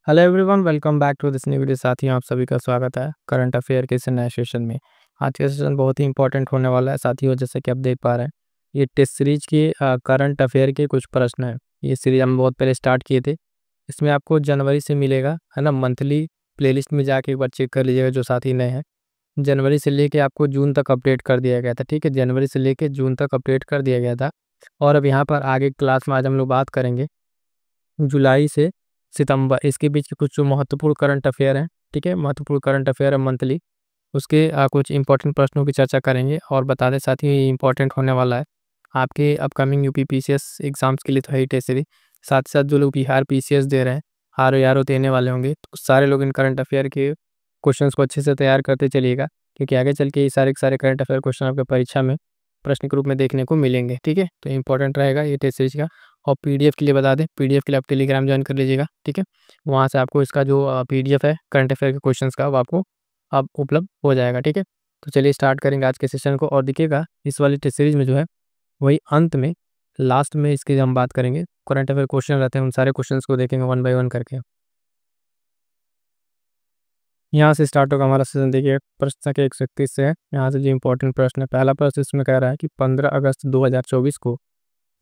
Hello everyone, welcome back to this new video. साथियों, आप सभी का स्वागत है करंट अफेयर के इस नए सेशन में। आज का सेशन बहुत ही इंपॉर्टेंट होने वाला है साथियों। जैसे कि आप देख पा रहे हैं, ये टेस्ट सीरीज की करंट अफेयर के कुछ प्रश्न हैं। ये सीरीज हम बहुत पहले स्टार्ट किए थे। इसमें आपको जनवरी से मिलेगा, है ना। मंथली प्लेलिस्ट में जाके एक बार चेक कर लीजिएगा जो साथी नए हैं। जनवरी से लेके आपको जून तक अपडेट कर दिया गया था, ठीक है। जनवरी से लेके जून तक अपडेट कर दिया गया था। और अब यहाँ पर आगे क्लास में आज हम लोग बात करेंगे जुलाई से सितंबर, इसके बीच के कुछ जो महत्वपूर्ण करंट अफेयर हैं, ठीक है। महत्वपूर्ण करंट अफेयर है मंथली, उसके कुछ इंपॉर्टेंट प्रश्नों की चर्चा करेंगे। और बता दें साथ ही ये इंपॉर्टेंट होने वाला है आपके अपकमिंग यूपी पीसीएस एग्जाम्स के लिए। तो है ही टेस्ट सीरीज। साथ ही साथ जो लोग बिहार पीसीएस दे रहे हैं, आर ओ देने वाले होंगे, तो सारे लोग इन करंट अफेयर के क्वेश्चंस को अच्छे से तैयार करते चलिएगा, क्योंकि आगे चल के ये सारे के सारे करंट अफेयर क्वेश्चन आपके परीक्षा में प्रश्न के रूप में देखने को मिलेंगे, ठीक है। तो इंपॉर्टेंट रहेगा ये टेस्ट सीरीज का। और पीडीएफ के लिए बता दें, पीडीएफ के लिए आप टेलीग्राम ज्वाइन कर लीजिएगा, ठीक है। वहाँ से आपको इसका जो पीडीएफ है करंट अफेयर के क्वेश्चंस का, वो आपको अब उपलब्ध हो जाएगा, ठीक है। तो चलिए स्टार्ट करेंगे आज के सेशन को। और देखिएगा इस वाली टेस्ट सीरीज में जो है वही अंत में, लास्ट में इसकी हम बात करेंगे। करंट अफेयर क्वेश्चन रहते हैं, उन सारे क्वेश्चंस को देखेंगे वन बाय वन करके। यहाँ से स्टार्ट होगा हमारा सेशन। देखिए प्रश्न संख्या 131 से है। यहाँ से जो इंपॉर्टेंट प्रश्न है, पहला प्रश्न इसमें कह रहा है कि 15 अगस्त 2024 को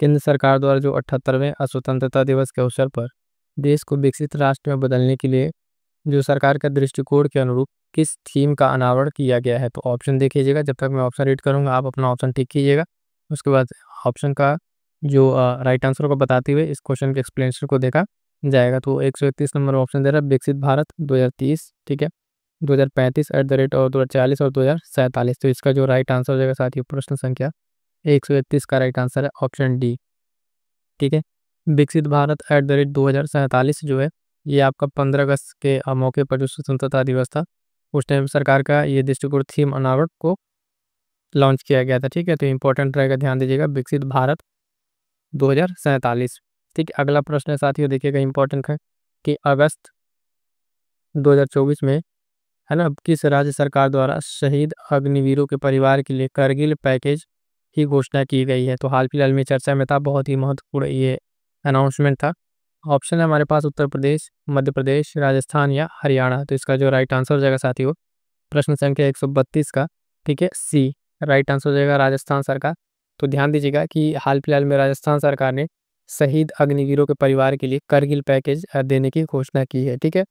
केंद्र सरकार द्वारा जो 78वें स्वतंत्रता दिवस के अवसर पर देश को विकसित राष्ट्र में बदलने के लिए जो सरकार का दृष्टिकोण के अनुरूप किस थीम का अनावरण किया गया है। तो ऑप्शन देख लीजिएगा। जब तक मैं ऑप्शन रीड करूंगा आप अपना ऑप्शन टिक कीजिएगा। उसके बाद ऑप्शन का जो राइट आंसर को बताते हुए इस क्वेश्चन के एक्सप्लेनेशन को देखा जाएगा। तो 131 नंबर ऑप्शन दे रहा है विकसित भारत 2030, ठीक है, 2035 @ और 2040 और 2047। तो इसका जो राइट आंसर हो जाएगा साथियों, प्रश्न संख्या 131 का राइट आंसर है ऑप्शन डी, ठीक है। विकसित भारत @ 2047 जो है, ये आपका 15 अगस्त के मौके पर जो स्वतंत्रता दिवस था, उस टाइम सरकार का ये दृष्टिकोण थीम अनावरण को लॉन्च किया गया था, ठीक है। तो इंपॉर्टेंट रहेगा, ध्यान दीजिएगा, विकसित भारत 2047, ठीक है। अगला प्रश्न है साथियों, देखिएगा इंपॉर्टेंट है कि अगस्त 2024 में, है ना, किस राज्य सरकार द्वारा शहीद अग्निवीरों के परिवार के लिए करगिल पैकेज की घोषणा की गई है। तो हाल फिलहाल में चर्चा में था, बहुत ही महत्वपूर्ण ये अनाउंसमेंट था। ऑप्शन है हमारे पास उत्तर प्रदेश, मध्य प्रदेश, राजस्थान या हरियाणा। तो इसका जो राइट आंसर हो जाएगा साथियों, प्रश्न संख्या 132 का, ठीक है, सी राइट आंसर हो जाएगा, राजस्थान सरकार। तो ध्यान दीजिएगा कि हाल फिलहाल में राजस्थान सरकार ने शहीद अग्निवीरों के परिवार के लिए करगिल पैकेज देने की घोषणा की है, ठीक है।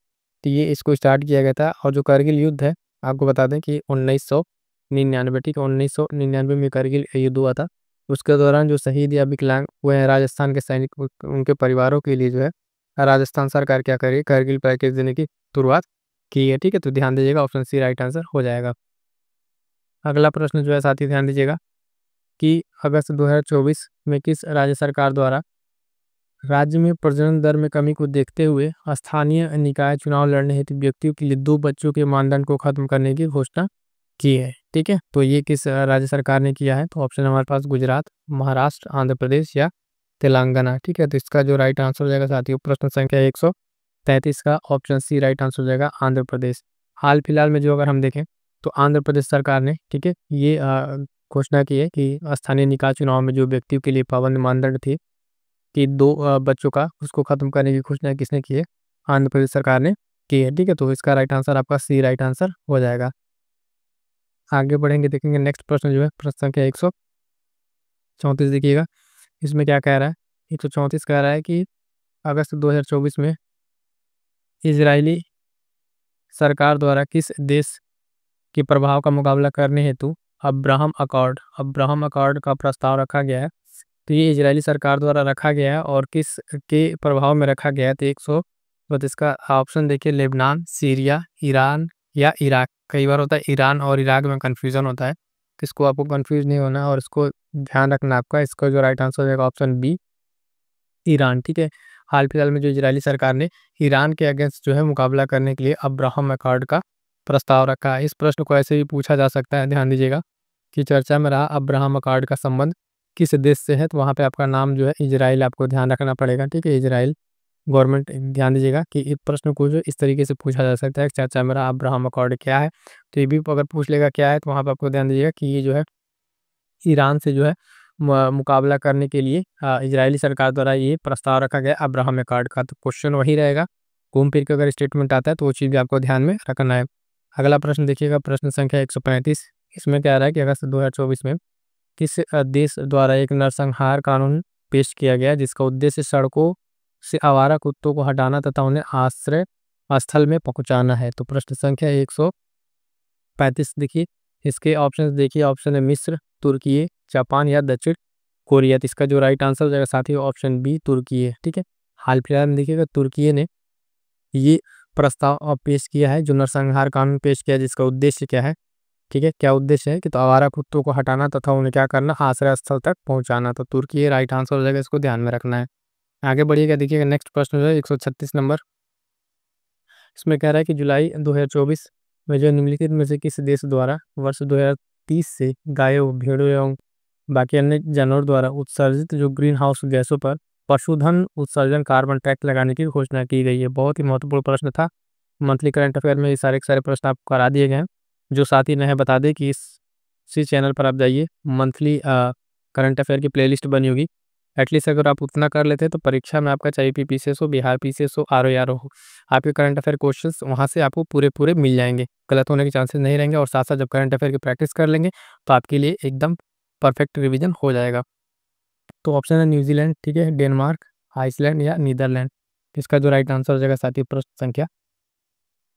तो ये इसको स्टार्ट किया गया था। और जो करगिल युद्ध है, आपको बता दें कि 1999, ठीक है, 1999 में करगिल युद्ध हुआ था। उसके दौरान जो शहीद या विकलांग हुए हैं राजस्थान के सैनिक, उनके परिवारों के लिए जो है राजस्थान सरकार क्या करेगी, करगिल पैकेज देने की शुरुआत की है, ठीक है। तो ध्यान दीजिएगा, ऑप्शन सी राइट आंसर हो जाएगा। अगला प्रश्न जो है साथी, ध्यान दीजिएगा कि अगस्त 2024 में किस राज्य सरकार द्वारा राज्य में प्रजनन दर में कमी को देखते हुए स्थानीय निकाय चुनाव लड़ने हेतु व्यक्तियों के लिए 2 बच्चों के मानदंड को खत्म करने की घोषणा की है, ठीक है। तो ये किस राज्य सरकार ने किया है। तो ऑप्शन हमारे पास गुजरात, महाराष्ट्र, आंध्र प्रदेश या तेलंगाना, ठीक है। तो इसका जो राइट आंसर हो जाएगा साथियों, प्रश्न संख्या 133 का ऑप्शन सी राइट आंसर हो जाएगा, आंध्र प्रदेश। हाल फिलहाल में जो अगर हम देखें तो आंध्र प्रदेश सरकार ने, ठीक है, ये घोषणा की है कि स्थानीय निकाय चुनाव में जो व्यक्तियों के लिए पाबंद मानदंड थी कि 2 बच्चों का, उसको खत्म करने की घोषणा किसने की है, आंध्र प्रदेश सरकार ने की है, ठीक है। तो इसका राइट आंसर आपका सी राइट आंसर हो जाएगा। आगे बढ़ेंगे, देखेंगे नेक्स्ट प्रश्न जो है, प्रश्न संख्या 134 देखिएगा। इसमें क्या कह रहा है, 134 कह रहा है कि अगस्त 2024 में इजरायली सरकार द्वारा किस देश के प्रभाव का मुकाबला करने हेतु अब्राहम अकॉर्ड का प्रस्ताव रखा गया है। तो ये इजरायली सरकार द्वारा रखा गया है और किस के प्रभाव में रखा गया है। तो 132 का ऑप्शन देखिए, लेबनान, सीरिया, ईरान या इराक। कई बार होता है ईरान और इराक में कन्फ्यूजन होता है, तो इसको आपको कन्फ्यूज नहीं होना और इसको ध्यान रखना आपका। इसका जो राइट आंसर हो जाएगा ऑप्शन बी, ईरान, ठीक है। हाल फिलहाल में जो इजरायली सरकार ने ईरान के अगेंस्ट जो है मुकाबला करने के लिए अब्राहम अकॉर्ड का प्रस्ताव रखा है। इस प्रश्न को ऐसे भी पूछा जा सकता है, ध्यान दीजिएगा कि चर्चा में रहा अब्राहम अकॉर्ड का संबंध किस देश से है। तो वहाँ पे आपका नाम जो है इजराइल आपको ध्यान रखना पड़ेगा, ठीक है, इजराइल गवर्नमेंट। ध्यान दीजिएगा कि इस प्रश्न को जो इस तरीके से पूछा जा सकता है, चर्चा में रहा अब्राहम अकॉर्ड क्या है। तो ये भी अगर पूछ लेगा क्या है, तो वहाँ पर आपको ध्यान दीजिएगा कि ये जो है ईरान से जो है मुकाबला करने के लिए इजरायली सरकार द्वारा ये प्रस्ताव रखा गया अब्राहम अकॉर्ड का। तो क्वेश्चन वही रहेगा, घूम फिर के अगर स्टेटमेंट आता है तो वो चीज़ भी आपको ध्यान में रखना है। अगला प्रश्न देखिएगा, प्रश्न संख्या 135। इसमें क्या आ रहा है कि अगस्त 2024 में किस देश द्वारा एक नरसंहार कानून पेश किया गया जिसका उद्देश्य सड़कों से आवारा कुत्तों को हटाना तथा उन्हें आश्रय स्थल में पहुंचाना है। तो प्रश्न संख्या 135 देखिए, इसके ऑप्शन देखिए, ऑप्शन है मिस्र, तुर्की, जापान या दक्षिण कोरिया। तो इसका जो राइट आंसर हो जाएगा साथी ऑप्शन बी तुर्की है। ठीक है, हाल फिलहाल में देखिएगा तुर्की ने ये प्रस्ताव पेश किया है, जो नरसंहार कानून पेश किया है जिसका उद्देश्य क्या है। ठीक है, क्या उद्देश्य है कि तो आवारा कुत्तों को हटाना तथा उन्हें क्या करना, आश्रय स्थल तक पहुंचाना। तो तुर्की ये राइट आंसर हो जाएगा, इसको ध्यान में रखना है। आगे बढ़िएगा, देखिएगा नेक्स्ट प्रश्न जो है 136 नंबर। इसमें कह रहा है कि जुलाई 2024 में जो निम्नलिखित में से किस देश द्वारा वर्ष 2030 से गायों, भेड़ों एवं बाकी अन्य जानवरों द्वारा उत्सर्जित जो ग्रीन हाउस गैसों पर पशुधन उत्सर्जन कार्बन टैक्स लगाने की घोषणा की गई है। बहुत ही महत्वपूर्ण प्रश्न था। मंथली करंट अफेयर में ये सारे के सारे प्रश्न आपको करा दिए गए हैं। जो साथी नए बता दें कि इसी चैनल पर आप जाइए, मंथली करंट अफेयर की प्लेलिस्ट बनी होगी। एटलीस्ट अगर आप उतना कर लेते हैं तो परीक्षा में आपका चाहे पीसीएस हो, बिहार पीसीएस हो, आरओ हो, आपके करंट अफेयर क्वेश्चंस वहाँ से आपको पूरे पूरे मिल जाएंगे, गलत होने के चांसेस नहीं रहेंगे। और साथ साथ जब करंट अफेयर की प्रैक्टिस कर लेंगे तो आपके लिए एकदम परफेक्ट रिविजन हो जाएगा। तो ऑप्शन है न्यूजीलैंड, ठीक है, डेनमार्क, आइसलैंड या नीदरलैंड। इसका जो राइट आंसर हो जाएगा साथी प्रश्न संख्या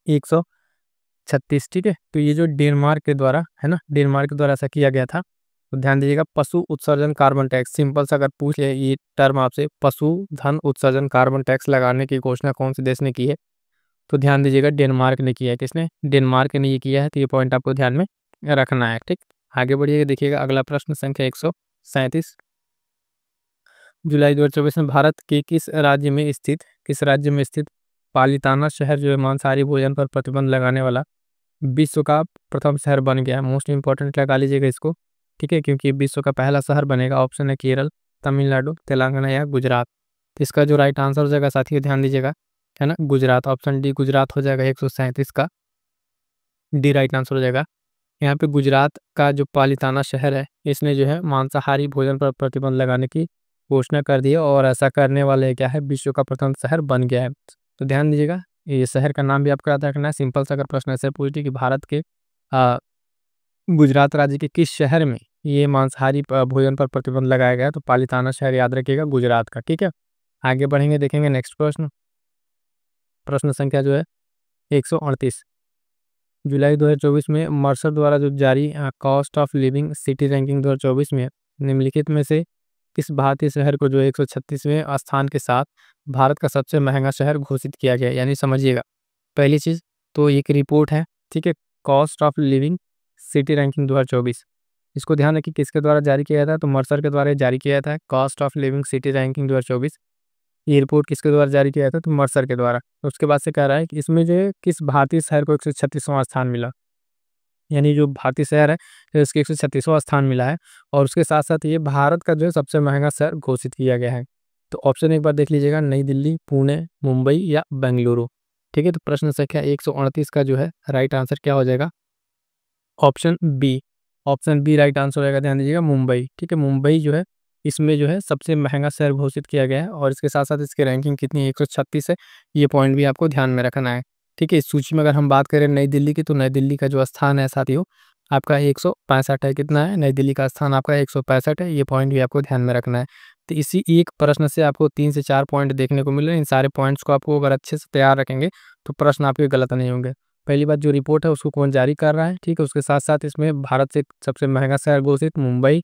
136। ठीक है, तो ये जो डेनमार्क के द्वारा है ना, डेनमार्क के द्वारा ऐसा किया गया था। तो ध्यान दीजिएगा, पशु उत्सर्जन कार्बन टैक्स, सिंपल सा अगर पूछ ले ये टर्म आपसे, पशु धन उत्सर्जन कार्बन टैक्स लगाने की घोषणा कौन से देश ने की है, तो ध्यान दीजिएगा डेनमार्क ने किया है। किसने, डेनमार्क ने ये किया है। तो ये पॉइंट आपको ध्यान में रखना है। ठीक, आगे बढ़िएगा, देखिएगा अगला प्रश्न संख्या 137। जुलाई 2024 में भारत के किस राज्य में स्थित पालिताना शहर जो है मांसाहारी भोजन पर प्रतिबंध लगाने वाला विश्व का प्रथम शहर बन गया है। मोस्ट इंपॉर्टेंट लगा लीजिएगा इसको। ठीक है, क्योंकि विश्व का पहला शहर बनेगा। ऑप्शन है केरल, तमिलनाडु, तेलंगाना या गुजरात। तो इसका जो राइट आंसर हो जाएगा साथियों ध्यान दीजिएगा, है ना, गुजरात। ऑप्शन डी गुजरात हो जाएगा 137 का डी राइट आंसर हो जाएगा। यहाँ पे गुजरात का जो पालिताना शहर है इसने जो है मांसाहारी भोजन पर प्रतिबंध लगाने की घोषणा कर दी है, और ऐसा करने वाले क्या है, विश्व का प्रथम शहर बन गया है। तो ध्यान दीजिएगा, ये शहर का नाम भी आपको याद रखना है। सिंपल सा अगर प्रश्न ऐसे पूछे कि भारत के गुजरात राज्य के किस शहर में ये मांसाहारी भोजन पर प्रतिबंध लगाया गया, तो पालिताना शहर याद रखिएगा गुजरात का। ठीक है, आगे बढ़ेंगे, देखेंगे नेक्स्ट प्रश्न। प्रश्न संख्या जो है 138। जुलाई 2024 में मर्सर द्वारा जो जारी cost of living city ranking 2024 में निम्नलिखित में से किस भारतीय शहर को जो 136वें स्थान के साथ भारत का सबसे महंगा शहर घोषित किया गया। यानी समझिएगा, पहली चीज़ तो एक रिपोर्ट है, ठीक है, cost of living city ranking 2024। इसको ध्यान रखिए किसके द्वारा जारी किया था, तो मर्सर के द्वारा जारी किया था cost of living city ranking 2024। ये रिपोर्ट किसके द्वारा जारी किया था, तो मर्सर के द्वारा। तो उसके बाद से कह रहा है कि इसमें जो है किस भारतीय शहर को 136वां स्थान मिला, यानी जो भारतीय शहर है तो इसके 136वां स्थान मिला है। और उसके साथ साथ ये भारत का जो है सबसे महंगा शहर घोषित किया गया है। तो ऑप्शन एक बार देख लीजिएगा, नई दिल्ली, पुणे, मुंबई या बेंगलुरु। ठीक है, तो प्रश्न संख्या 138 का जो है राइट आंसर क्या हो जाएगा, option B. Option B right answer रहेगा, ध्यान दीजिएगा मुंबई। ठीक है, मुंबई जो है इसमें जो है सबसे महंगा शहर घोषित किया गया है। और इसके साथ साथ इसकी रैंकिंग कितनी है, 136 है। ये पॉइंट भी आपको ध्यान में रखना है। ठीक है, इस सूची में अगर हम बात करें नई दिल्ली की, तो नई दिल्ली का जो स्थान है साथियों आपका 165 है। कितना है, नई दिल्ली का स्थान आपका 165 है। ये पॉइंट भी आपको ध्यान में रखना है। तो इसी एक प्रश्न से आपको 3 से 4 पॉइंट देखने को मिल रहे हैं। इन सारे पॉइंट्स को आपको अगर अच्छे से तैयार रखेंगे तो प्रश्न आपके गलत नहीं होंगे। पहली बात, जो रिपोर्ट है उसको कौन जारी कर रहा है, ठीक है, उसके साथ साथ इसमें भारत से सबसे महंगा शहर घोषित मुंबई,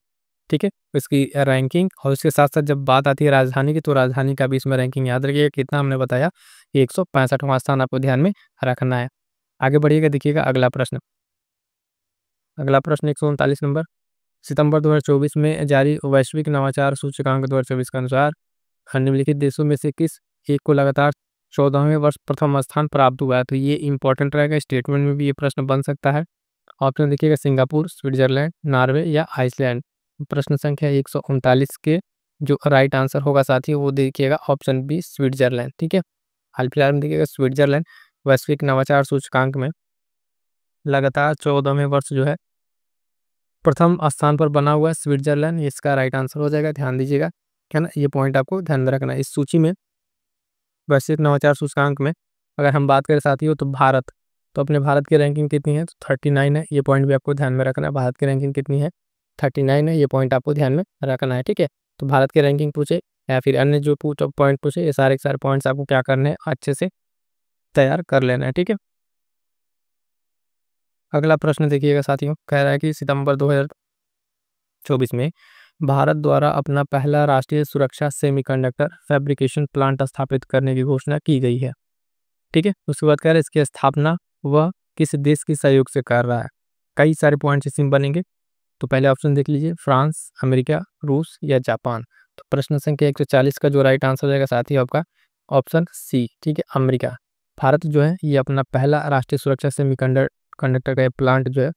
ठीक है, इसकी रैंकिंग। और उसके साथ साथ जब बात आती है राजधानी की, तो राजधानी का भी इसमें रैंकिंग याद रखिएगा कितना हमने बताया, 165वां स्थान आपको ध्यान में रखना है। आगे बढ़िएगा, देखिएगा अगला प्रश्न। अगला प्रश्न 139 नंबर। सितंबर 2024 में जारी वैश्विक नवाचार सूचकांक 2024 के अनुसार निम्नलिखित देशों में से किस एक को लगातार 14वें वर्ष प्रथम स्थान प्राप्त हुआ है। तो ये इंपॉर्टेंट रहेगा, स्टेटमेंट में भी ये प्रश्न बन सकता है। ऑप्शन देखिएगा, सिंगापुर, स्विट्जरलैंड, नॉर्वे या आइसलैंड। प्रश्न संख्या 139 के जो राइट आंसर होगा साथी वो देखिएगा ऑप्शन बी, स्विट्जरलैंड। ठीक है, हाल फिलहाल में देखिएगा स्विट्जरलैंड वैश्विक नवाचार सूचकांक में लगातार 14वें वर्ष जो है प्रथम स्थान पर बना हुआ है स्विट्जरलैंड। इसका राइट आंसर हो जाएगा, ध्यान दीजिएगा, है ना, ये पॉइंट आपको ध्यान में रखना है। इस सूची में वैश्विक नवाचार सूचकांक में अगर हम बात करें साथियों तो भारत, तो अपने भारत की रैंकिंग कितनी है, तो 39 है। ये पॉइंट भी आपको ध्यान में रखना है, भारत की रैंकिंग कितनी है, 39 है। ये पॉइंट आपको ध्यान में रखना है, ठीक है। तो भारत की रैंकिंग पूछे या फिर अन्य जो पॉइंट पूछे, ये सारे के सारे पॉइंट्स आपको क्या करने हैं, अच्छे से तैयार कर लेना है, ठीक है। अगला प्रश्न देखिएगा साथियों, कह रहा है कि सितंबर 2024 में भारत द्वारा अपना पहला राष्ट्रीय सुरक्षा सेमीकंडक्टर फैब्रिकेशन प्लांट स्थापित करने की घोषणा की गई है, ठीक है। उसके बाद कह रहा है इसकी स्थापना वह किस देश के सहयोग से कर रहा है। कई सारे पॉइंट्स इसमें बनेंगे, तो पहले ऑप्शन देख लीजिए, फ्रांस, अमेरिका, रूस या जापान। तो प्रश्न संख्या 140 का जो राइट आंसर हो जाएगा साथी आपका ऑप्शन सी, ठीक है, अमेरिका। भारत जो है ये अपना पहला राष्ट्रीय सुरक्षा सेमीकंडक्टर का प्लांट जो है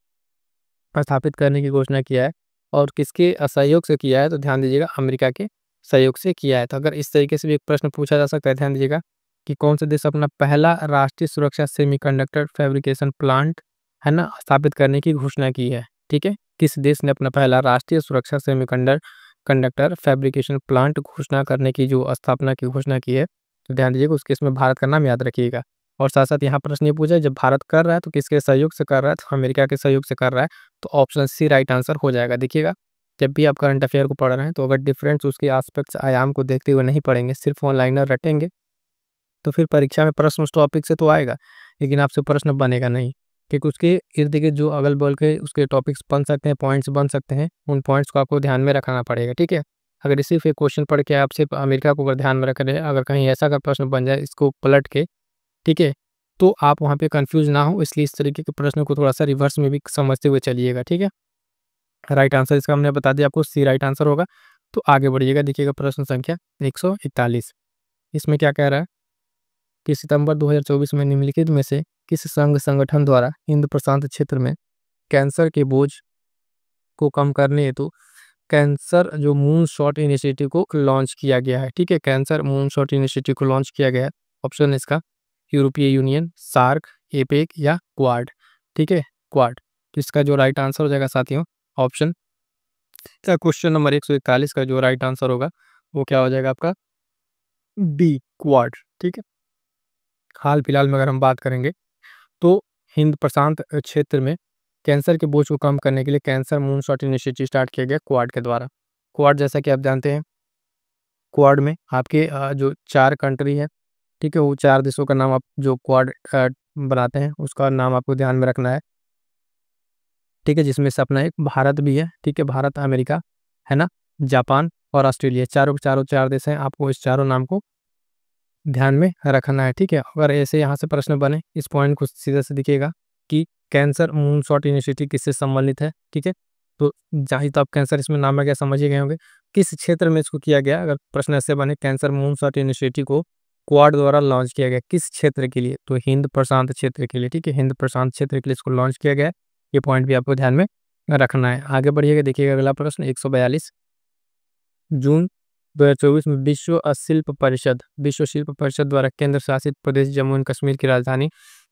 स्थापित करने की घोषणा किया है, और किसके सहयोग से किया है, तो ध्यान दीजिएगा अमेरिका के सहयोग से किया है। तो अगर इस तरीके से भी एक प्रश्न पूछा जा सकता है, ध्यान दीजिएगा कि कौन सा देश अपना पहला राष्ट्रीय सुरक्षा सेमीकंडक्टर फैब्रिकेशन प्लांट है ना स्थापित करने की घोषणा की है, ठीक है। किस देश ने अपना पहला राष्ट्रीय सुरक्षा सेमीकंडक्टर फैब्रिकेशन प्लांट घोषणा करने की जो स्थापना की घोषणा की है, तो ध्यान दीजिएगा उसके इसमें भारत का नाम याद रखिएगा। और साथ साथ यहाँ प्रश्न ये पूछा है, जब भारत कर रहा है तो किसके सहयोग से कर रहा है, तो अमेरिका के सहयोग से कर रहा है, तो ऑप्शन सी राइट आंसर हो जाएगा। देखिएगा जब भी आप करंट अफेयर को पढ़ रहे हैं तो अगर डिफरेंस उसके आस्पेक्ट्स आयाम को देखते हुए नहीं पढ़ेंगे, सिर्फ ऑनलाइनर रटेंगे, तो फिर परीक्षा में प्रश्न उस टॉपिक से तो आएगा लेकिन आपसे प्रश्न बनेगा नहीं, क्योंकि उसके इर्द गिर्द जो अगल बगल के उसके टॉपिक्स बन सकते हैं, पॉइंट्स बन सकते हैं, उन पॉइंट्स को आपको ध्यान में रखना पड़ेगा, ठीक है। अगर सिर्फ एक क्वेश्चन पढ़ के आप सिर्फ अमेरिका को अगर ध्यान में रख रहे हैं, अगर कहीं ऐसा का प्रश्न बन जाए इसको पलट के, ठीक है, तो आप वहाँ पे कंफ्यूज ना हो, इसलिए इस तरीके के प्रश्न को थोड़ा सा रिवर्स में भी समझते हुए चलिएगा, ठीक है। राइट आंसर इसका हमने बता दिया आपको, सी राइट आंसर होगा। तो आगे बढ़िएगा, देखिएगा प्रश्न संख्या 141। इसमें क्या कह रहा है कि सितंबर 2024 में निम्नलिखित में से किस संघ संगठन द्वारा हिंद प्रशांत क्षेत्र में कैंसर के बोझ को कम करने हेतु कैंसर जो मून शॉट इनिशिएटिव को लॉन्च किया गया है, ठीक है। कैंसर मून शॉट इनिशिएटिव को लॉन्च किया गया है। ऑप्शन इसका यूरोपीय यूनियन, सार्क, एपेक या क्वाड, ठीक है, क्वाड। तो इसका जो राइट आंसर हो जाएगा साथियों ऑप्शन, क्वेश्चन नंबर 141 का जो राइट आंसर होगा वो क्या हो जाएगा आपका, डी, क्वाड, ठीक है। हाल फिलहाल में अगर हम बात करेंगे तो हिंद प्रशांत क्षेत्र में कैंसर के बोझ को कम करने के लिए कैंसर मूनशॉट इनिशिएटिव स्टार्ट किया गया क्वाड के द्वारा। क्वाड जैसा कि आप जानते हैं, क्वाड में आपके जो 4 कंट्री है, ठीक है, वो 4 देशों का नाम आप जो क्वाड बनाते हैं उसका नाम आपको ध्यान में रखना है, ठीक है, जिसमें से अपना एक भारत भी है, ठीक है, भारत, अमेरिका है ना, जापान और ऑस्ट्रेलिया, चारों के चारों 4 देश हैं। आपको इस चारों नाम को ध्यान में रखना है, ठीक है। अगर ऐसे यहाँ से प्रश्न बने, इस पॉइंट को सीधे से दिखेगा कि कैंसर मूनशॉट इनिशिएटिव किससे संबंधित है, ठीक है। तो जाहिर तो आप कैंसर इसमें नाम में क्या समझ ही गए होंगे, किस क्षेत्र में इसको किया गया। अगर प्रश्न ऐसे बने कैंसर मूनशॉट इनिशिएटिव को क्वाड द्वारा लॉन्च किया गया किस क्षेत्र के लिए, तो हिंद प्रशांत क्षेत्र के लिए, ठीक है, हिंद प्रशांत क्षेत्र के लिए इसको लॉन्च किया गया है। ये पॉइंट भी आपको ध्यान में रखना है। आगे बढ़िएगा, देखिएगा अगला प्रश्न 142। जून 2024 में विश्व शिल्प परिषद द्वारा केंद्र शासित प्रदेश जम्मू एंड कश्मीर की राजधानी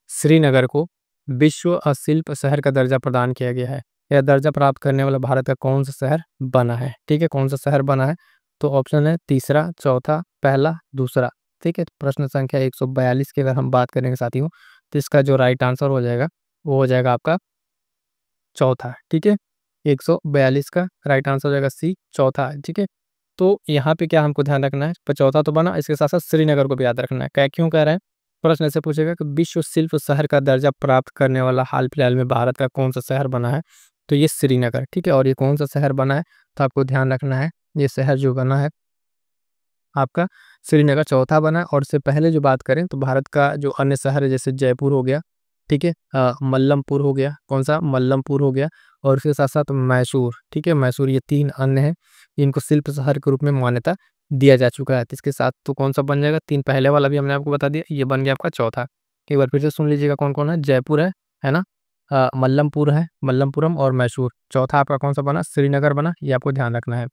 श्रीनगर को विश्व शिल्प शहर का दर्जा प्रदान किया गया है। यह दर्जा प्राप्त करने वाला भारत का कौन सा शहर बना है, ठीक है, कौन सा शहर बना है, तो ऑप्शन है तीसरा, चौथा, पहला, दूसरा, ठीक है। प्रश्न संख्या 142 की अगर हम बात करेंगे साथियों, तो इसका जो राइट आंसर हो जाएगा वो हो जाएगा आपका चौथा, ठीक है। 142 का राइट आंसर हो जाएगा सी, चौथा, ठीक है। तो यहाँ पे क्या हमको ध्यान रखना है, पर चौथा तो बना, इसके साथ साथ श्रीनगर को भी याद रखना है। क्या क्यों कह रहे हैं, प्रश्न ऐसे पूछेगा कि विश्व शिल्प शहर का दर्जा प्राप्त करने वाला हाल फिलहाल में भारत का कौन सा शहर बना है, तो ये श्रीनगर, ठीक है। और ये कौन सा शहर बना है, तो आपको ध्यान रखना है ये शहर जो बना है आपका श्रीनगर चौथा बना है। और इससे पहले जो बात करें तो भारत का जो अन्य शहर है जैसे जयपुर हो गया, ठीक है, मल्लमपुर हो गया, कौन सा, मल्लमपुर हो गया, और उसके साथ साथ मैसूर, ठीक है, मैसूर, ये 3 अन्य हैं, इनको शिल्प शहर के रूप में मान्यता दिया जा चुका है। तो इसके साथ तो कौन सा बन जाएगा, 3 पहले वाला भी हमने आपको बता दिया, ये बन गया आपका चौथा। एक बार फिर से सुन लीजिएगा कौन कौन है, जयपुर है ना, मल्लमपुर है, मल्लमपुरम और मैसूर। चौथा आपका कौन सा बना, श्रीनगर बना, ये आपको ध्यान रखना है।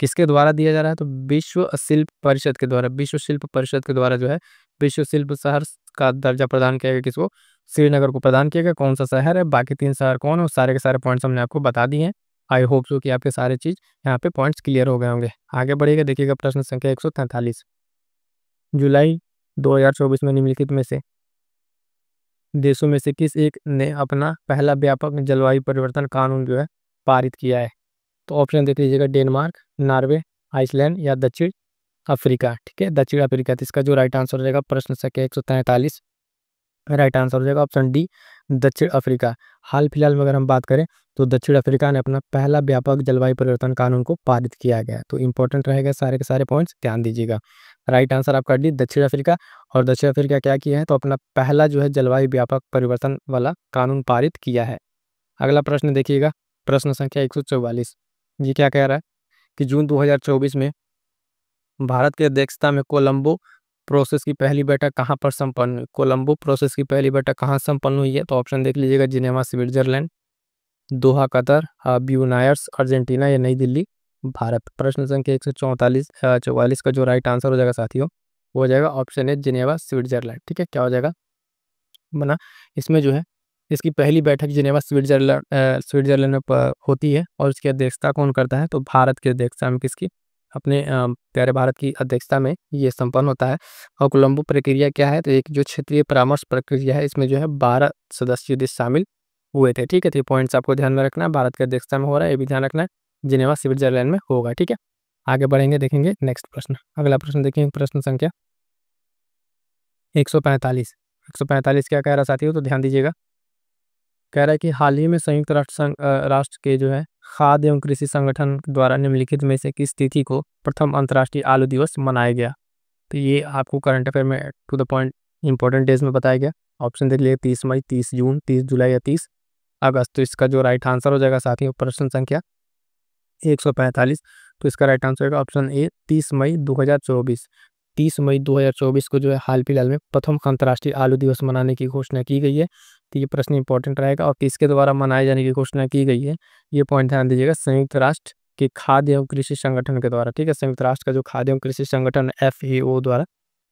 किसके द्वारा दिया जा रहा है, तो विश्व शिल्प परिषद के द्वारा, विश्व शिल्प परिषद के द्वारा जो है विश्व शिल्प शहर का दर्जा प्रदान किया गया, किसको, श्रीनगर को प्रदान किया गया। कौन सा शहर है, बाकी 3 शहर कौन है, सारे के सारे पॉइंट्स हमने आपको बता दिए हैं। आई होप सो कि आपके सारे चीज यहाँ पे पॉइंट्स क्लियर हो गए होंगे। आगे बढ़िएगा, देखिएगा प्रश्न संख्या 143। जुलाई 2024 में निम्नलिखित में से देशों में से किस एक ने अपना पहला व्यापक जलवायु परिवर्तन कानून जो है पारित किया है? तो ऑप्शन देख लीजिएगा, डेनमार्क, नॉर्वे, आइसलैंड या दक्षिण अफ्रीका। ठीक है, दक्षिण अफ्रीका। तो इसका जो राइट आंसर हो जाएगा प्रश्न संख्या 143, राइट आंसर हो जाएगा ऑप्शन डी, दक्षिण अफ्रीका। हाल फिलहाल में अगर हम बात करें तो दक्षिण अफ्रीका ने अपना पहला व्यापक जलवायु परिवर्तन कानून को पारित किया गया। तो इंपॉर्टेंट रहेगा, सारे के सारे पॉइंट्स ध्यान दीजिएगा। राइट आंसर आपका डी, दक्षिण अफ्रीका। और दक्षिण अफ्रीका क्या किया है, तो अपना पहला जो है जलवायु व्यापक परिवर्तन वाला कानून पारित किया है। अगला प्रश्न देखिएगा, प्रश्न संख्या 144। ये क्या कह रहा है कि जून 2024 में भारत की अध्यक्षता में कोलंबो प्रोसेस की पहली बैठक कहाँ पर संपन्न हुई? कोलंबो प्रोसेस की पहली बैठक कहाँ संपन्न हुई है? तो ऑप्शन देख लीजिएगा, Geneva Switzerland, Doha Qatar, Buenos Argentina या नई दिल्ली भारत। प्रश्न संख्या 144 44 का जो राइट आंसर हो जाएगा साथियों, वो हो जाएगा ऑप्शन ए, जिनेवा स्विट्जरलैंड। ठीक है, क्या हो जाएगा बना, इसमें जो है इसकी पहली बैठक जिनेवा स्विट्जरलैंड में होती है और उसकी अध्यक्षता कौन करता है? तो भारत की अध्यक्षता में, किसकी? अपने प्यारे भारत की अध्यक्षता में ये संपन्न होता है। और कोलंबो प्रक्रिया क्या है? तो एक जो क्षेत्रीय परामर्श प्रक्रिया है, इसमें जो है 12 सदस्यीय देश शामिल हुए थे। ठीक है, तो ये पॉइंट्स आपको ध्यान में रखना है, भारत की अध्यक्षता में हो रहा है, ये भी ध्यान रखना है, जिनेवा स्विट्जरलैंड में होगा। ठीक है, आगे बढ़ेंगे, देखेंगे नेक्स्ट प्रश्न। अगला प्रश्न देखेंगे, प्रश्न संख्या 145। 145 क्या कह रहा है साथियों, तो ध्यान दीजिएगा। कह रहा है कि हाल ही में संयुक्त राष्ट्र के जो है खाद्य एवं कृषि संगठन द्वारा निम्नलिखित में से किस तिथि को प्रथम अंतर्राष्ट्रीय आलू दिवस मनाया गया? तो ये आपको करंट अफेयर में to the point important days में बताया गया। ऑप्शन देख लीजिए, 30 मई, 30 जून, 30 जुलाई या 30 अगस्त। तो इसका जो राइट आंसर हो जाएगा साथियों, प्रश्न संख्या 145, तो इसका राइट आंसर होगा ऑप्शन ए, 30 मई 2024। 30 मई 2024 को जो है हाल फिलहाल में प्रथम अंतर्राष्ट्रीय आलू दिवस मनाने की घोषणा की गई है। तो ये प्रश्न इंपॉर्टेंट रहेगा, और किसके द्वारा मनाए जाने की घोषणा की गई है, ये पॉइंट ध्यान दीजिएगा, संयुक्त राष्ट्र के खाद्य एवं कृषि संगठन के द्वारा। ठीक है, संयुक्त राष्ट्र का जो खाद्य एवं कृषि संगठन FAO द्वारा,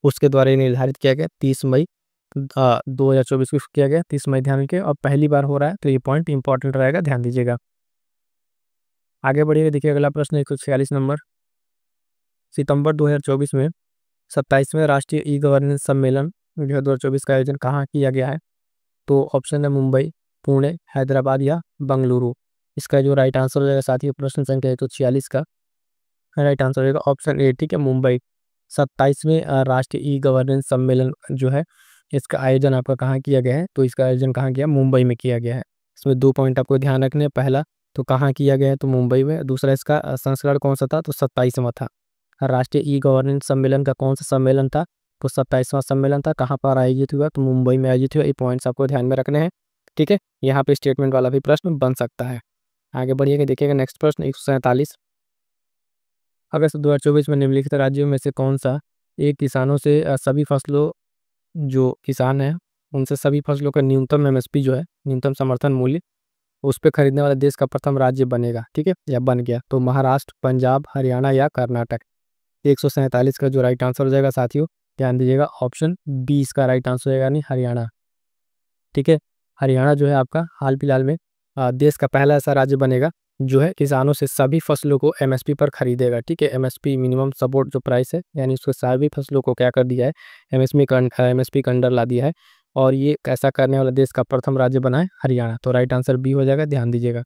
उसके द्वारा ये निर्धारित किया गया 30 मई 2024 को किया गया, 30 मई ध्यान रखिए, और पहली बार हो रहा है, तो ये पॉइंट इंपॉर्टेंट रहेगा, ध्यान दीजिएगा। आगे बढ़िए, देखिए अगला प्रश्न 146 नंबर। सितंबर 2024 में 27वें राष्ट्रीय ई गवर्नेंस सम्मेलन 2024 का आयोजन कहाँ किया गया है? तो ऑप्शन है मुंबई, पुणे, हैदराबाद या बंगलुरु। इसका जो राइट आंसर हो जाएगा साथियों, प्रश्न संख्या 146 का राइट आंसर होगा ऑप्शन ए। ठीक है, मुंबई। 27वें राष्ट्रीय ई गवर्नेंस सम्मेलन जो है, इसका आयोजन आपका कहाँ किया गया है? तो इसका आयोजन कहाँ किया? मुंबई में किया गया है। इसमें 2 पॉइंट आपको ध्यान रखने हैं। पहला, तो कहाँ किया गया है? तो मुंबई में। दूसरा, इसका संस्करण कौन सा था? तो 27वां था। राष्ट्रीय ई गवर्नेंस सम्मेलन का कौन सा सम्मेलन था? तो 27वां सम्मेलन था। कहाँ पर आयोजित हुआ? तो मुंबई में आयोजित हुआ। ये पॉइंट्स आपको ध्यान में रखने हैं। ठीक है, यहाँ पे स्टेटमेंट वाला भी प्रश्न बन सकता है। आगे बढ़िएगा, देखिएगा नेक्स्ट प्रश्न 147। अगस्त 2024 में निम्नलिखित राज्यों में से कौन सा एक किसानों से सभी फसलों, जो किसान हैं उनसे सभी फसलों का न्यूनतम MSP जो है, न्यूनतम समर्थन मूल्य, उस पे खरीदने वाला देश का प्रथम राज्य बनेगा? ठीक है, या बन गया? तो महाराष्ट्र, पंजाब, हरियाणा या कर्नाटक। 147 का जो राइट आंसर हो जाएगा साथियों, ध्यान दीजिएगा, ऑप्शन बी इसका राइट आंसर हो जाएगा, यानी हरियाणा। ठीक है, हरियाणा जो है आपका हाल फिलहाल में देश का पहला ऐसा राज्य बनेगा जो है किसानों से सभी फसलों को MSP पर खरीदेगा। ठीक है, MSP मिनिमम सपोर्ट जो प्राइस है, यानी उसको सभी फसलों को क्या कर दिया है, MSP का अंडर ला दिया है। और ये ऐसा करने वाला देश का प्रथम राज्य बना है हरियाणा। तो राइट आंसर बी हो जाएगा, ध्यान दीजिएगा।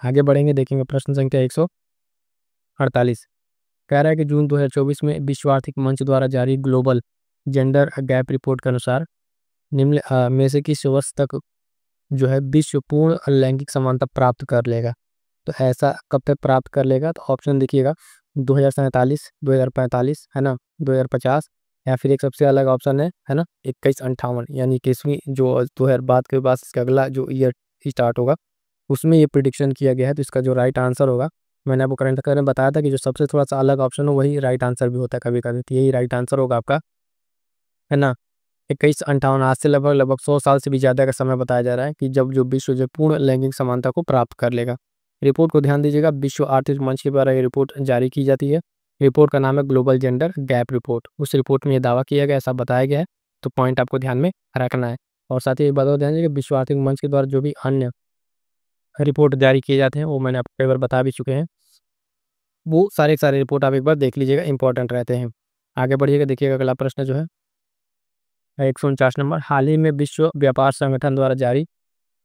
आगे बढ़ेंगे, देखेंगे प्रश्न संख्या 148। कह रहा है कि जून 2024 में विश्व आर्थिक मंच द्वारा जारी ग्लोबल जेंडर गैप रिपोर्ट के अनुसार निम्न में से किस वर्ष तक जो है विश्व पूर्ण लैंगिक समानता प्राप्त कर लेगा? तो ऐसा कब तक प्राप्त कर लेगा? तो ऑप्शन देखिएगा, 2047, 2045 है ना, 2050, या फिर एक सबसे अलग ऑप्शन है ना, 2158, यानी 21वीं जो 2000 बाद के बाद इसका अगला जो ईयर स्टार्ट होगा, उसमें ये प्रिडिक्शन किया गया है। तो इसका जो राइट आंसर होगा, मैंने आपको करंट अफेयर में बताया था कि जो सबसे थोड़ा सा अलग ऑप्शन हो वही राइट आंसर भी होता है कभी कभी। तो यही राइट आंसर होगा आपका, है ना, 2158। आज से लगभग लगभग 100 साल से भी ज़्यादा का समय बताया जा रहा है कि जब जो विश्व जो पूर्ण लैंगिक समानता को प्राप्त कर लेगा। रिपोर्ट को ध्यान दीजिएगा, विश्व आर्थिक मंच के द्वारा ये रिपोर्ट जारी की जाती है। रिपोर्ट का नाम है ग्लोबल जेंडर गैप रिपोर्ट। उस रिपोर्ट में ये दावा किया गया, ऐसा बताया गया है। तो पॉइंट आपको ध्यान में रखना है। और साथ ही ये बताओ ध्यान दीजिए कि विश्व आर्थिक मंच के द्वारा जो भी अन्य रिपोर्ट जारी किए जाते हैं, वो मैंने आपको कई बार बता भी चुके हैं। वो सारे के सारे रिपोर्ट आप एक बार देख लीजिएगा, इंपॉर्टेंट रहते हैं। आगे बढ़िएगा, देखिएगा अगला प्रश्न जो है 149 नंबर, हाल ही में विश्व व्यापार संगठन द्वारा जारी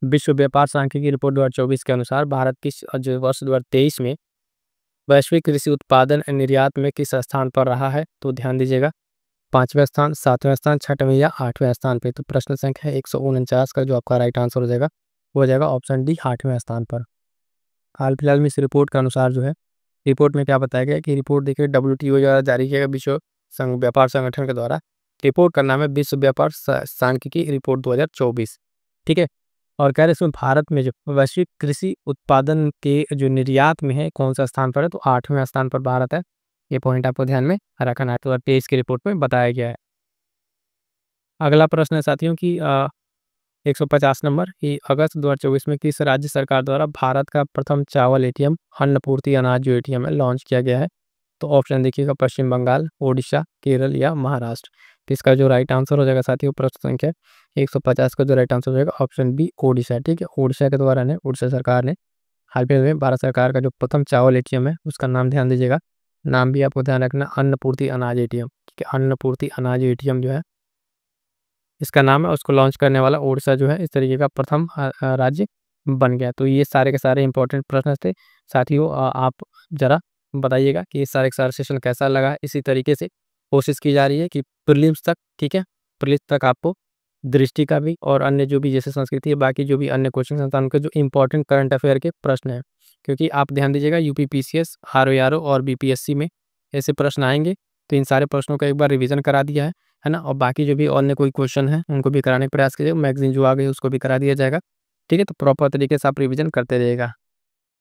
विश्व व्यापार सांख्यिकी रिपोर्ट 2024 के अनुसार भारत किस जो वर्ष 2023 में वैश्विक कृषि उत्पादन निर्यात में किस स्थान पर रहा है? तो ध्यान दीजिएगा, 5वें स्थान, 7वें स्थान, 6वें या 8वें स्थान पे। तो प्रश्न संख्या 149 का जो आपका राइट आंसर हो जाएगा वो हो जाएगा ऑप्शन डी, 8वें स्थान पर। हाल फिलहाल में इस रिपोर्ट के अनुसार जो है, रिपोर्ट में क्या बताया गया कि रिपोर्ट देखिए WTO द्वारा जारी किया गया विश्व व्यापार संगठन के द्वारा। रिपोर्ट का नाम है विश्व व्यापार सांख्यिकी रिपोर्ट 2024, ठीक है। और कह रहे इसमें भारत में जो वैश्विक कृषि उत्पादन के जो निर्यात में है कौन सा स्थान पर है? तो 8वें स्थान पर भारत है। ये पॉइंट आपको ध्यान में रखना है, 2023 की रिपोर्ट में बताया गया है। अगला प्रश्न है साथियों की 150 नंबर, कि अगस्त 2024 में किस राज्य सरकार द्वारा भारत का प्रथम चावल ATM, अन्नपूर्ति अनाज जो ATM है लॉन्च किया गया है? तो ऑप्शन देखिएगा, पश्चिम बंगाल, ओडिशा, केरल या महाराष्ट्र। तो इसका जो राइट आंसर हो जाएगा साथियों प्रश्न संख्या 150 का जो राइट आंसर हो जाएगा ऑप्शन बी, ओडिशा, ठीक है। ओडिशा के द्वारा ने उड़ीसा सरकार ने हाल फिलहाल में भारत सरकार का जो प्रथम चावल ATM है उसका नाम ध्यान दीजिएगा, नाम भी आपको ध्यान रखना, अन्नपूर्ति अनाज ATM, ठीक है। अन्नपूर्ति अनाज ATM जो है इसका नाम है, उसको लॉन्च करने वाला उड़ीसा जो है इस तरीके का प्रथम राज्य बन गया। तो ये सारे के सारे इंपॉर्टेंट प्रश्न थे साथियों। आप जरा बताइएगा कि ये सारे के सारे सेशन कैसा लगा है। इसी तरीके से कोशिश की जा रही है कि प्रीलिम्स तक, ठीक है, प्रीलिम्स तक आपको दृष्टि का भी और अन्य जो भी जैसे संस्कृति है बाकी जो भी अन्य कोचिंग संस्थानों के जो इंपॉर्टेंट करंट अफेयर के प्रश्न हैं, क्योंकि आप ध्यान दीजिएगा UP PCS, RO और BPSC में ऐसे प्रश्न आएंगे। तो इन सारे प्रश्नों का एक बार रिवीजन करा दिया है ना। और बाकी जो भी अन्य कोई क्वेश्चन है उनको भी कराने का प्रयास कीजिएगा। मैगजीन जो आ गई उसको भी करा दिया जाएगा, ठीक है। तो प्रॉपर तरीके से आप रिवीजन करते रहिएगा।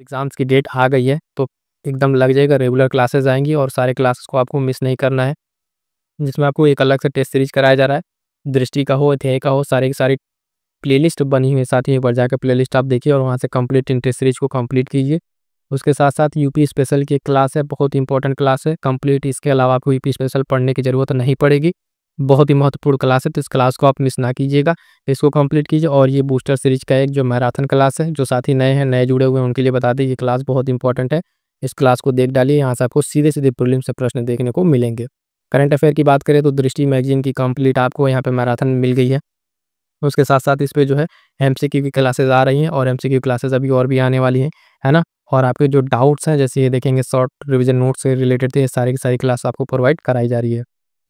एग्जाम्स की डेट आ गई है तो एकदम लग जाएगा, रेगुलर क्लासेस आएंगी और सारे क्लासेस को आपको मिस नहीं करना है, जिसमें आपको एक अलग से टेस्ट सीरीज कराया जा रहा है। दृष्टि का हो, अध्याय का हो, सारी की सारी प्लेलिस्ट बनी हुई है साथ ही, एक बार जाकर प्लेलिस्ट आप देखिए और वहाँ से कंप्लीट इन टेस्ट सीरीज को कंप्लीट कीजिए। उसके साथ साथ UP स्पेशल की एक क्लास है, बहुत इंपॉर्टेंट क्लास है कंप्लीट। इसके अलावा आपको UP स्पेशल पढ़ने की ज़रूरत नहीं पड़ेगी, बहुत ही महत्वपूर्ण क्लास है। तो इस क्लास को आप मिस ना कीजिएगा, इसको कंप्लीट कीजिए। और ये बूस्टर सीरीज का एक जो मैराथन क्लास है, जो साथी नए हैं, नए जुड़े हुए हैं उनके लिए बता दें, ये क्लास बहुत इंपॉर्टेंट है। इस क्लास को देख डालिए, यहाँ से आपको सीधे सीधे प्रीलिम से प्रश्न देखने को मिलेंगे। करंट अफेयर की बात करें तो दृष्टि मैगजीन की कंप्लीट आपको यहाँ पे मैराथन मिल गई है। उसके साथ साथ इस पे जो है MCQ की क्लासेस आ रही हैं और MCQ क्लासेस अभी और भी आने वाली हैं, है ना। और आपके जो डाउट्स हैं जैसे ये देखेंगे शॉर्ट रिवीजन नोट से रिलेटेड थे, ये सारी की सारी क्लास आपको प्रोवाइड कराई जा रही है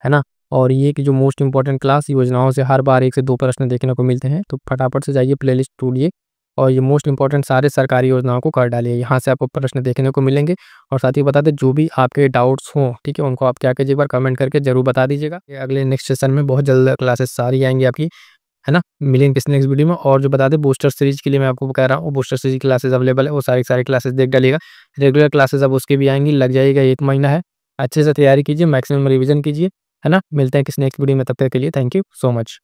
ना। और ये कि जो मोस्ट इंपॉर्टेंट क्लास योजनाओं से हर बार 1 से 2 प्रश्न देखने को मिलते हैं, तो फटाफट से जाइए प्लेलिस्ट ढूंढिए और ये मोस्ट इंपॉर्टेंट सारे सरकारी योजनाओं को कर डालिए, यहाँ से आपको प्रश्न देखने को मिलेंगे। और साथ ही बता दें जो भी आपके डाउट्स हों, ठीक है, उनको आप क्या कीजिए, एक बार कमेंट करके जरूर बता दीजिएगा। अगले नेक्स्ट सेशन में बहुत जल्द क्लासेस सारी आएंगी आपकी, है ना। मिलेंगे किसी नेक्स्ट वीडियो में। और जो बता दें बूस्टर सीरीज के लिए मैं आपको कह रहा हूँ, बूस्टर सीरीज क्लासेस अवेलेबल है, वो सारी क्लासेस देख डालिएगा। रेगुलर क्लासेस अब उसकी भी आएंगी, लग जाएगा 1 महीना है, अच्छे से तैयारी कीजिए, मैक्सिमम रिवीजन कीजिए, है ना। मिलते हैं किसी नेक्स्ट वीडियो में, तब तक के लिए थैंक यू सो मच।